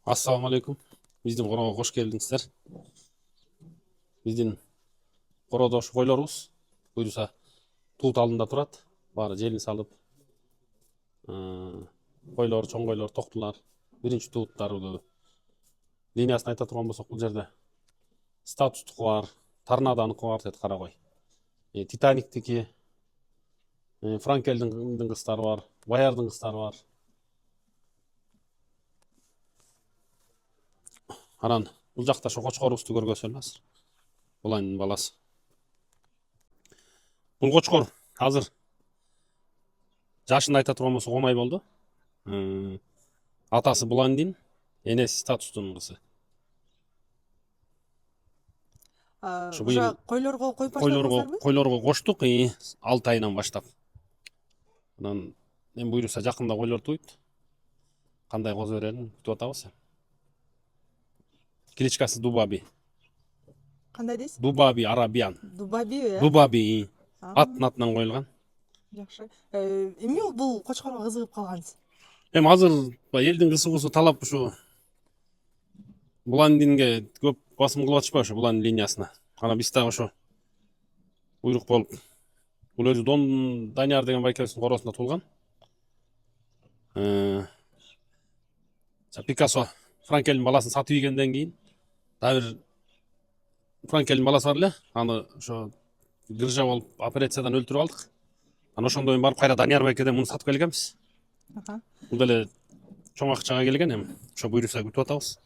Assalamu алейкум. Биздин корого кош келдиңиздер. Биздин короодо ушу койлорубуз буюрса туут алдында турат. Баары желин салып, койлор, чоң койлор, токтулар, биринчи тууттарды линиясын айта турган болсок, бул жерде статустуку бар, торнадонуку бар дейт кара кой. Титаниктики, Франкелдин кыздары бар, Баярдын кыздары бар. Анан бул жакта ошо кочкорубузду көргөзсөлү азыр. Булайдын баласы. Бул кочкор азыр жашын айта турган болсок 10 ай болду. Атасы Буландин, энеси статустун кызы. Уже койлорго коюп баштадыңыздарбы? Койлорго коштук 6 айынан баштап. Анан эми буюрса жакында койлор туйт. Кандай козу берерин күтүп атабыз. Кличкасы Дубаби. Кандай дейсиз? Дубаби Арабиан. Дубаби, Дубаби. Аттын атынан коюлган. Жакшы. Эмне бул кочкорго кызыгып калгансыз? Эми азыр элдин кызыгуусу талап ушу Буландинге көп басым кылып атышпайбы ошо Буландин линиясына. Анан биз дагы ошо буйрук болуп, бул өзү Данияр деген байкебиздин короосунда туулган. Пикассо Франкелдин баласын сатып ийгенден кийин дагы бир Франкелдин баласы бар эле, аны ошо гыржа болуп операциядан өлтүрүп алдык. Анан ошондон кийин барып кайра Данияр байкеден муну сатып келгенбиз. Бул деле чоң акчага келген, эми ошо буйруса күтүп атабыз.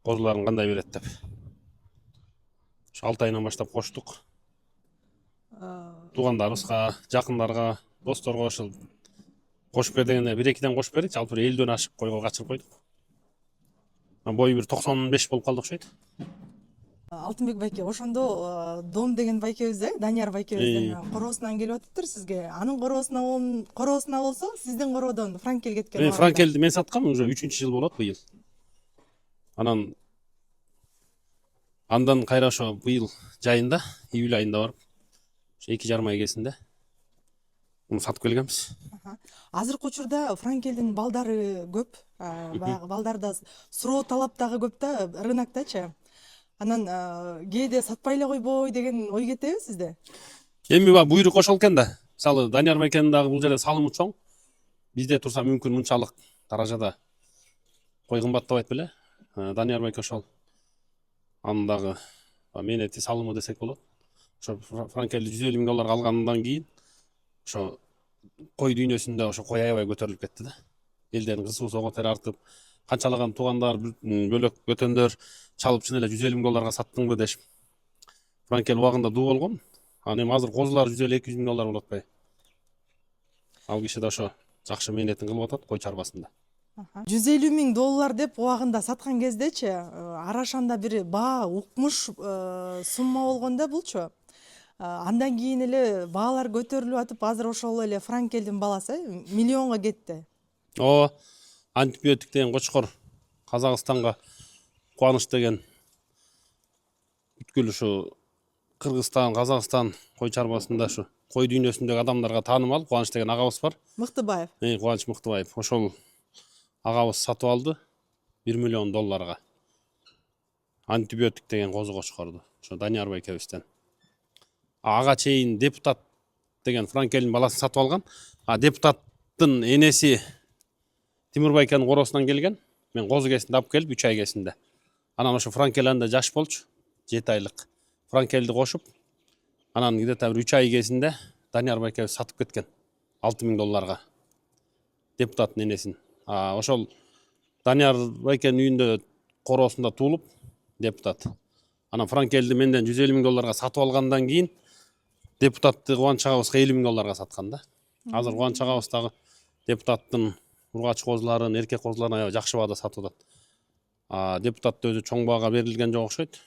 Козуларын кандай берет деп. Ошо 6 айынан баштап коштук. Туугандарыбызга, жакындарга, досторго ошол кошуп бер дегенде 1-2ден кошуп бердик, жалпы 50дөн ашык койго качырып койдук. Бою бир 95 болуп калды окшойт. Алтынбек байке, ошондо Дом деген байкебиз, Данияр байкебиздин короосунан келип атыптыр сизге. Анын короосуна болсо, сиздин короодон Франкел кеткен. Франкелди мен саткам, уже 3-жыл болот быйыл. Анан андан кайра ошо быйыл жайында, июль айында барып, ошо 2,5 ай кезинде муну сатып келгенбиз. Азыркы учурда Франкелдин балдары көп. Баягы балдарда суроо талап дагы көп да, рыноктачы. Анан кээде сатпай эле койбой деген ой кетеби сизде? Эми буйрук ошол экен да. Мисалы Данияр байкенин дагы бул жерде салымы чоң. Бизде турса мүмкүн мынчалык даражада кой кымбаттабайт беле. Данияр байке ошол анын дагы менети салымы десек болот. Ошо Франкелди 150 миң долларга алгандан кийин ошо кой дүйнөсүндө ошо кой аябай көтөрүлүп кетти да. Элдердин кызыгуусу ого тери артып, канчалаган туугандар, бөлөк бөтөндөр чалып чын эле 150 миң долларга саттыңбы дешип. Франкел убагында дуу болгон. Анан эми азыр козулар 150-200 миң доллар болот бай. Ал киши да ошо жакшы менетин кылып атат кой чарбасында. 150 миң доллар деп убагында саткан кездечи, арашанда бир баа укмуш сумма болгон да булчу. Андан кийин эле баалар көтөрүлүп атып, азыр ошол эле Франкелдин баласы миллионго кетти. Антибиотик деген кочкор Казакстанга Кубаныч деген бүткүл ушу Кыргызстан, Казакстан кой чарбасында ушу кой дүйнөсүндөгү адамдарга таанымал Кубаныч деген агабыз бар. Мыктыбаев. Кубаныч Мыктыбаев. Ошол агабыз сатып алды 1 миллион долларга. Антибиотик деген козу кочкорду. Ошо Данияр байкебизден. Ага чейин депутат деген Франкелдин баласын сатып алган. Депутаттын энеси Тимур байкенин короосунан келген. Мен козу кесинде алып келип 3 ай кесинде. Анан ошо Франкел анда жаш болчу, 7 айлык. Франкелди кошуп, анан где-то 3 ай кесинде Данияр байкебиз сатып кеткен 6 миң долларга депутаттын энесин. Ошол Данияр байкенин үйүндө короосунда туулуп депутат. Анан Франкелди менден 150 миң долларга сатып алгандан кийин депутатты Кубаныч агабызга 50 миң долларга саткан да. Азыр Кубаныч агабыз дагы депутаттын ургач козуларын, эркек козуларын аябай жакшы баада сатып атат. Депутат өзү чоң баага берилген жок окшойт.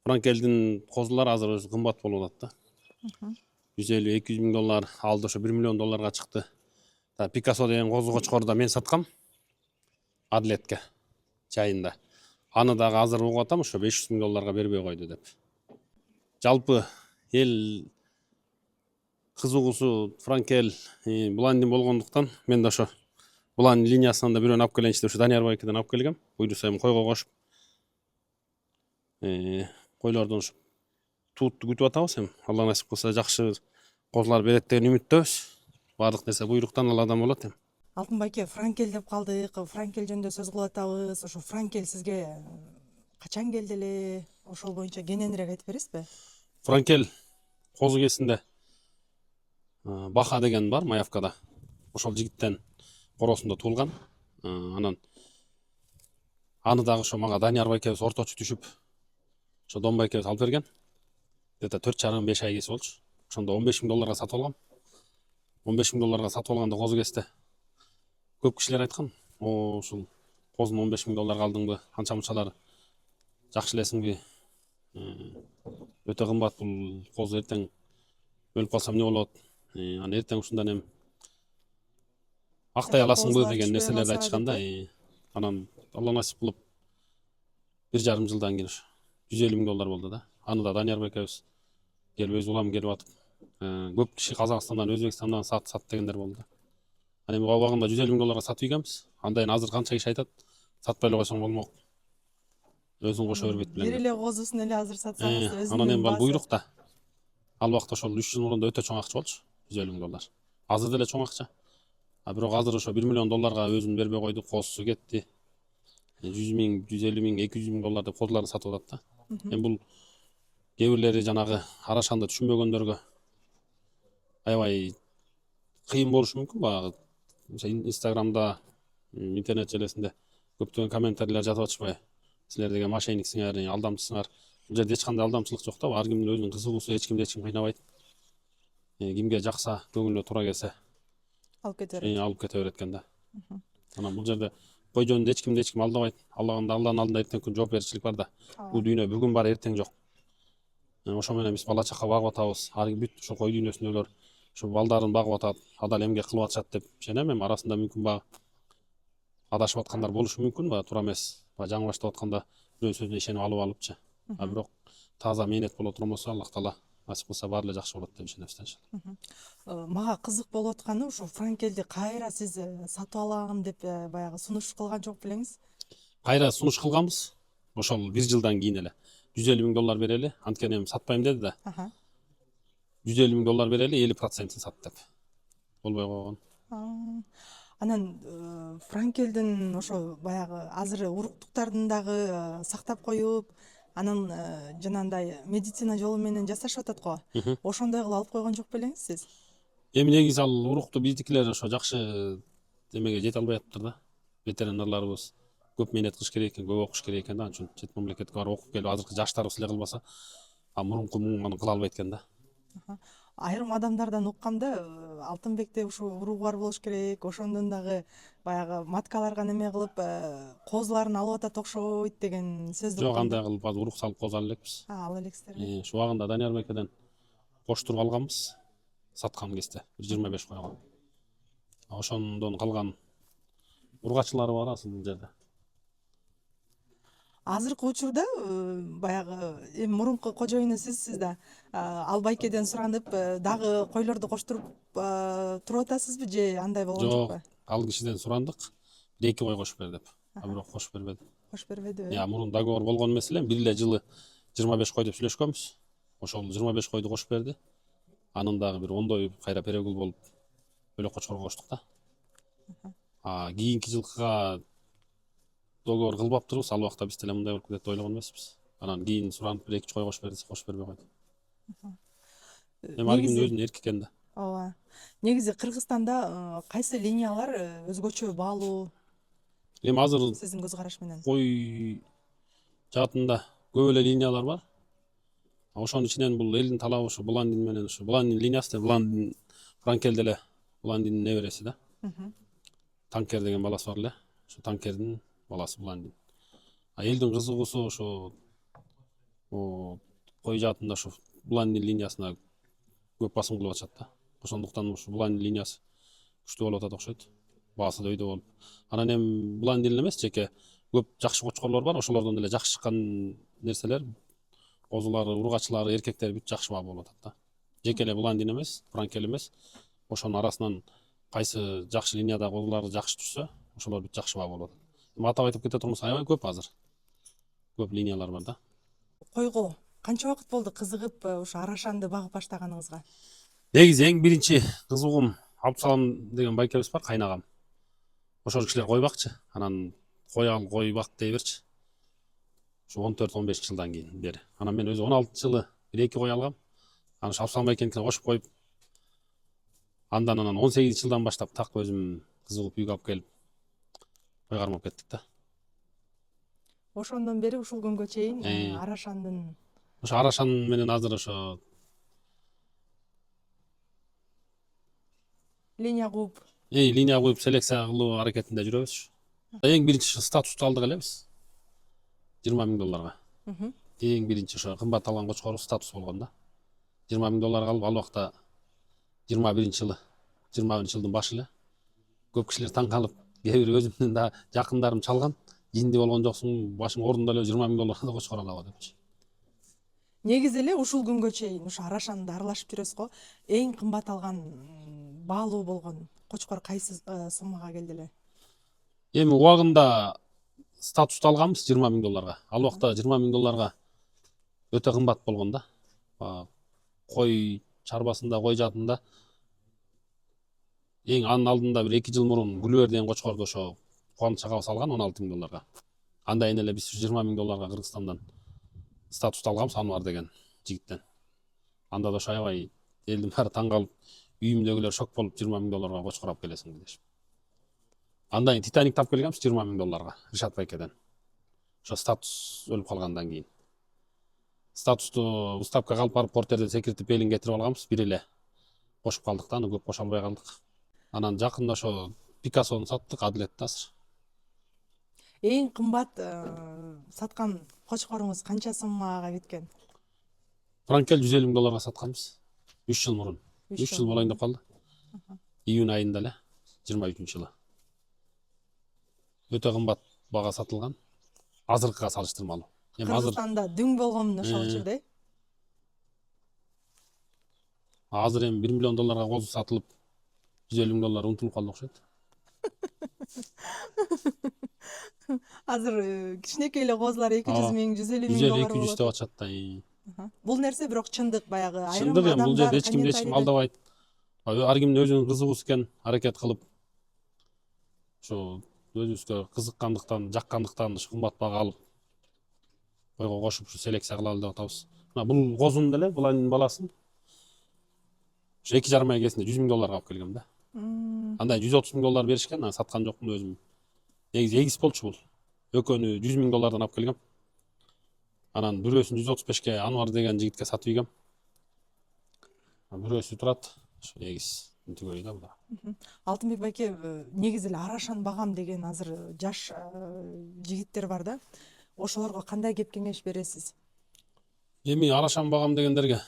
Франкелдин козулары азыр өзү кымбат болуп атат да. 150-200 миң доллар алды, ошо 1 миллион долларга чыкты. Пикассо деген козу кочкорду да мен саткам Адлетке жайында. Аны дагы азыр угуп атам, ошо 500 миң долларга бербей койду деп. Жалпы эл кызыгуусу Франкел Буландин болгондуктан мен да ошо Булан линиясынан да бирөөнү алып келейинчи деп ушу Данияр байкеден алып келгем. Буйрукса эми койго кошуп койлордон ушу туутtu күтүп атабыз эми. Алла насип кылса жакшы козулар берет деген үмүттөбүз. Баардык нерсе буйруктан аладан болот эми. Алтын байке, франкель деп калдык. Франкель жөнүндө сөз кылып атабыз. Ошо франкель сизге качан келди эле? Ошол боюнча кененирээк айтып бересизби? Франкель козу кесинде Баха деген бар Маявкада. Ошол жигиттен коросунда туулган. Анан аны дагы ошо мага Данияр байкебиз орточу түшүп, ошо Дон байкебиз алып берген. Где-то 4,5-5 ай кесип болчу. Ошондо 15 000 долларга сатып алгам. 15 000 долларга сатып алганда козу кесте көп кишилер айткан. Ушул козуну 15 000 долларга алдыңбы? Анча мынчалар жакшы элесиңби? Өтө кымбат бул козу, эртең өлүп калсам эмне болот? Аны эртең ушундан эми актай аласыңбы деген нерселерди айтышканда, анан Алла насип кылып 1,5 жылдан кийин 150 000 доллар болду да. Аны да Данияр байкебиз келип өз уламы келип атып, көп киши Казакстандан, Өзбекстандан сат дегендер болду да. Аны эми убагында 150 000 долларга сатып ийгенбиз. Андайын азыр канча киши айтат, сатпай эле койсоң болмок. Өзүң кошо бербейт билем. Бир эле козусун эле азыр сатсаңыз өзүнүн Анан эми буйрук да. Ал убакта ошол 3 жыл мурун да өтө чоң акча болчу, 150 000 доллар. Азыр деле чоң акча. Бирок азыр ошо 1 миллион долларга өзүн бербей койду, козусу кетти. 100 000, 150 000, 200 000 доллар деп козуларды сатып атат да. Эми бул кээ бирлери жанагы арашанды түшүнбөгөндөргө аябай кыйын болушу мүмкүн. Баягы Инстаграмда, интернет желесинде көптөгөн комментарийлер жазып атышпайбы? Силер деген мошенниксиңер, алдамчысыңар. Бул жерде эч кандай алдамчылык жок да. Ар кимдин өзүнүн кызыгуусу, эч кимди кыйнабайт. Кимге жакса, көңүлүнө туура келсе алып кете берет. алып кете берет экен да. Анан бул жерде кой жөнүндө эч ким алдабайт. Алланын алдында эртең күн жоопкерчилик бар да. Бул дүйнө бүгүн бар, эртең жок. Ошо менен биз бала чака багып атабыз. Бүт ошо кой дүйнөсүндөгүлөр ошо балдарын багып атат, адал эмгек кылып атышат деп ишенем. Эми арасында мүмкүн баягы адашып аткандар болушу мүмкүн, баягы туура эмес, баягы жаңы баштап атканда бирөөнүн сөзүнө ишенип алыпчы. Бирок таза мээнет боло турмаса, Аллах Таала насип кылса баары эле жакшы болот деп ишенебиз иншалла. Мага кызык болуп атканы ушу франкелди кайра сиз сатып алам деп баягы сунуш кылган жок белеңиз? Кайра сунуш кылганбыз. Ошол 1 жылдан кийин эле 150 000 доллар берели, анткени эми сатпайм деди да. 150 000 доллар берели, 50%-ин сат деп. Болбой койгон. Анан франкелдин ошо баягы азыр уруктуктардын дагы сактап коюп, анан жанагындай медицина жолу менен жасашып атат го. Ошондой кылып алып койгон жок белеңиз сиз? Эми негизи ал урукту биздикилер ошо жакшы эмеге жете албай атыптыр да. Ветеринарларыбыз көп мээнет кылыш керек экен, көп окуш керек экен да. Анча чет мамлекетке барып окуп келип азыркы жаштарыбыз эле кылбаса, мурунку муну кыла албайт экен да. Айрым адамдардан укканда Алтынбекте ушу уругу бар болуш керек, ошондон дагы баягы маткаларга неме кылып козуларын алып атат окшойт деген сөздү Жок, андай кылып азыр урук салып козу ала элекпиз. ала элексиздер. Ушул убагында Данияр байкеден коштуруп алганбыз. Саткан кезде 25 койгон. Ошондон калган ургачылары бар азыр бул жерде. Азыркы учурда баягы эми мурунку кожоюну сизсиз да. Ал байкеден суранып дагы койлорду коштуруп туруп атасызбы же андай болгон жокпу? Жок, ал кишиден сурандык. 2 кой кошуп бер деп. Бирок кошуп бербеди. Кош бербедиби? Мурун договор болгон эмес эле, бир эле жылы 25 кой деп сүйлөшкөнбүз. Ошол 25 койду кошуп берди. Анын дагы бир ондой кайра перегул болуп бөлөк кочкорго коштук да. Кийинки жылкыга договор кылбаптырбыз. Ал убакта биз деле мындай болуп кетет деп ойлогон эмеспиз. Анан кийин суранып 1-2 кой кошуп берди, кошуп бербей койду. Эми ар кимдин өзүнүн эрки экен да. Ооба. Негизи Кыргызстанда кайсы линиялар өзгөчө баалуу? Эми азыр Сиздин көз караш менен. Кой жаатында көп эле линиялар бар. Ошонун ичинен бул элдин талабы ушу Буландин менен ушу Буландин линиясы, Буландин франкель деле Буландиндин небереси да. Танкер деген баласы бар эле. Ошо танкердин баласы Буландин. Элдин кызыгуусу ошо кой жаатында ушу Буландин линиясына көп басым кылып атышат да. Ошондуктан ушу Буландин линиясы күчтүү болуп атат окшойт. Баасы да өйдө болуп. Анан эми Буландин эле эмес, жеке көп жакшы кочкорлор бар. Ошолордон деле жакшы чыккан нерселер, козулары, ургачылары, эркектери бүт жакшы баа болуп атат да. Жеке эле Буландин эмес, франкель эмес. Ошонун арасынан кайсы жакшы линияда койлар жакшы турса ошолор бүт жакшы баа болуп атат. Эми атап айтып кете турмаса аябай көп азыр. Көп линиялар бар да. Койго канча убакыт болду кызыгып ушу арашанды багып баштаганыңызга? Негизи эң биринчи кызыгуум Абдусалам деген байкебиз бар, кайнагам. Ошол кишилер койбакчы. Анан кой бак дей берчи. Ушу 14-15 жылдан кийин бери. Анан мен өзү 16-жылы 1-2 кой алгам. Анан ушу Абдусалам байкеникине кошуп коюп, анан 18 жылдан баштап так өзүм кызыгып үйгө алып келип кой кармап кеттик да. Ошондон бери ушул күнгө чейин арашандын Ошо арашан менен азыр ошо линия кууп линия коюп селекция кылуу аракетинде жүрөбүз. Эң биринчи статусту алдык эле биз. $20,000. Эң биринчи ошо кымбат алган кочкорубуз статус болгон да. $20,000 алып, ал убакта 21-жылы, 20-жылдын башы эле. Көп кишилер таң калып, кээ бир өзүмдүн да жакындарым чалган. Жинди болгон жоксуң, башың ордунда эле $20,000 да кочкор алабы депчи. негизи эле ушул күнгө чейин ушу арашанды аралашып жүрөсүз го. Эң кымбат алган баалуу болгон кочкор кайсы суммага келди эле? Эми убагында статусту алганбыз $20,000. Ал убакта $20,000 өтө кымбат болгон да. Кой чарбасында, кой жатында эң анын алдында бир 2 жыл мурун Гүлбер деген кочкорду ошо Кубаныч агабыз алган $16,000. Андайын эле биз $20,000 Кыргызстандан статусту алганбыз Анвар деген жигиттен. Анда да ошо аябай элдин баары таң калып, үйүмдөгүлөр шок болуп $20,000 кочкор алып келесиң дешип. Андан Титаник тап келгенбиз $20,000 Ришат байкеден. Ошо статус өлүп калгандан кийин. Статусту уставка калып барып портерден секиртип элин кетирип алганбыз, бир эле кошуп калдык да, аны көп кошо албай калдык. Анан жакында ошо Пикассону саттык Адилетте азыр. Эң кымбат саткан кочкоруңуз канча суммага кеткен? Франкель $150,000 сатканбыз. 3 жыл мурун. 3 жыл болоюн деп калды. Июнь айында эле, 23-жылы. Өтө кымбат бага сатылган. Азыркыга салыштырмалуу. Кыргызстанда дүң болгон ошол учурда. Азыр эми $1 миллион коз сатылып, $150,000 унутулуп калды окшойт. Азыр кичинекей эле козулар 200 миң, $150,000 болот. 200 деп атышат да. Бул нерсе бирок чындык, баягы айрым Чындык эми бул жерде адамдар эч ким алдабайт. Ар кимдин өзүнүн кызыгуусу экен, аракет кылып ошо өзүбүзгө кызыккандыктан, жаккандыктан ушу кымбат бага алып койго кошуп ушу селекция кылалы деп атабыз. Мына бул козун деле, булардын баласын ушу 2,5 ай кезинде $100,000 алып келгем да. Андай $130,000 беришкен, анан саткан жокмун өзүм. Негизи эгиз болчу бул. Экөөнү $100,000 алып келгем. Анан бирөөсүн 135ке Анвар деген жигитке сатып ийгем. Бирөөсү турат, ушу эгиз түгөй да бул. Алтынбек байке, негизи эле арашан багам деген азыр жаш жигиттер бар да. Ошолорго кандай кеп кеңеш бересиз? Эми арашан багам дегендерге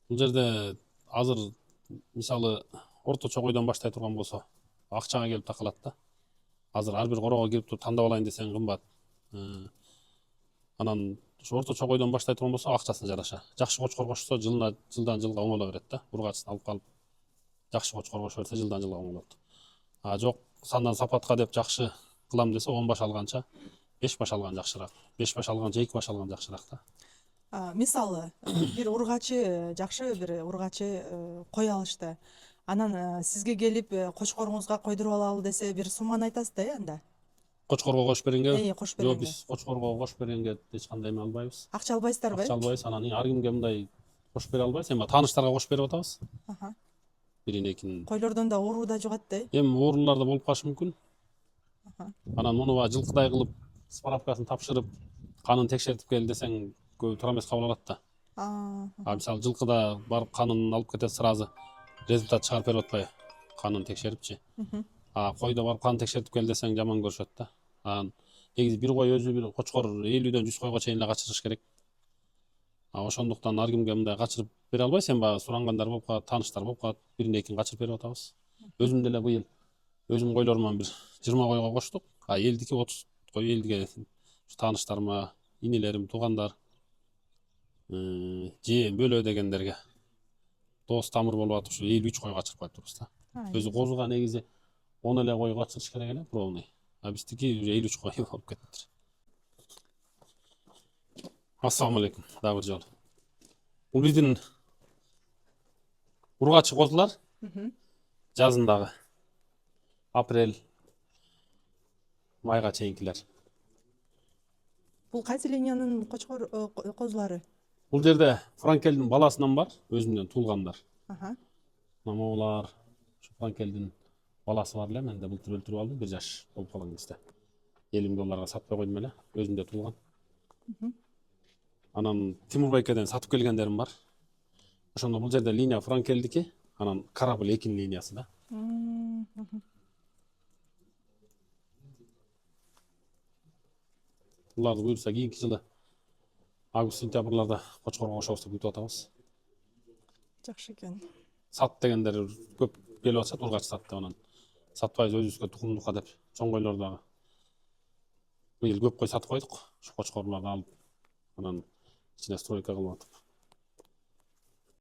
бул жерде азыр мисалы орточо койдон баштай турган болсо акчага келип такалат да. Азыр ар бир корого кирип туруп тандап алайын десең кымбат. Анан ушу орточо койдон баштай турган болсо акчасына жараша. Жакшы кочкор кошсо жылдан жылга оңоло берет да. Ургачын алып калып жакшы кочкор кошо берсе жылдан жылга оңолот. Жок, сандан сапатка деп жакшы кылам десе 10 баш алганча 5 баш алган жакшыраак. 5 баш алганча 2 баш алган жакшыраак да. Мисалы, бир ургачы, жакшы бир ургачы кой алышты. Анан сизге келип кочкоруңузга койдуруп алалы десе бир сумманы айтасыз да анда? Кочкорго кошуп бергенге? Кошуп бергенге. Жок, биз кочкорго кошуп бергенге эч кандай эме албайбыз. Акча албайсыздарбы? Акча албайбыз. Анан ар кимге мындай кошуп бере албайбыз. Эми тааныштарга кошуп берип атабыз. Бирин-экин. Койлордон да оору да жугат да. Эми оорулар да болуп калышы мүмкүн. Анан муну жылкыдай кылып справкасын тапшырып, канын текшертип кел десең көбү туура эмес кабыл алат да. Мисалы жылкыда барып канын алып кетет сразу, результат чыгарып берип атпайбы, канын текшерипчи. Койдо барып кан текшертип кел десең жаман көрүшөт да. Негизи бир кой өзү бир кочкор 50ден 100 койго чейин эле качырыш керек. Ошондуктан ар кимге мындай качырып бере албайсың. Эми баягы сурангандар болуп калат, тааныштар болуп калат, бирин-экин качырып берип атабыз. Өзүм деле быйыл өзүм койлоруман бир 20 койго коштук. Элдики 30 кой элдиге тааныштарыма, инелерим, туугандар, жээм, бөлө дегендерге дос тамыр болуп атып ушу 53 кой качырып коюптурбуз да. Өзү козуга негизи 10 эле кой качырыш керек эле пробный. А биздики уже 53 кой болуп кетиптир. Ассаламу алейкум. Дагы бир жолу. Бул биздин ургачы козулар. Жазындагы. Апрель майга чейинкилер. Бул кайсы линиянын козулары? Бул жерде Франкелдин баласынан бар, өзүнөн туулгандар. Аха. Мамалар, Франкелдин баласы бар эле, мен да былтыр өлтүрүп алдым, 1 жаш болуп калган кезде. $50,000 сатпай койдум эле, өзүндө туулган. Анан Тимур байкеден сатып келгендерим бар. Ошондо бул жерде линия Франкелдики, анан корабль 2 линиясы да. Буларды буюрса кийинки жылы август-сентябрларда Кочкорго кошобуз деп күтүп атабыз. Жакшы экен. Сат дегендер көп келип атышат, ургач сат деп, анан сатпайбыз өзүбүзгө тукумдукка деп. Чоң койлор дагы быйыл көп кой сатып койдук. Ушу Кочкорларды алып, анан ичине стройка кылып атып.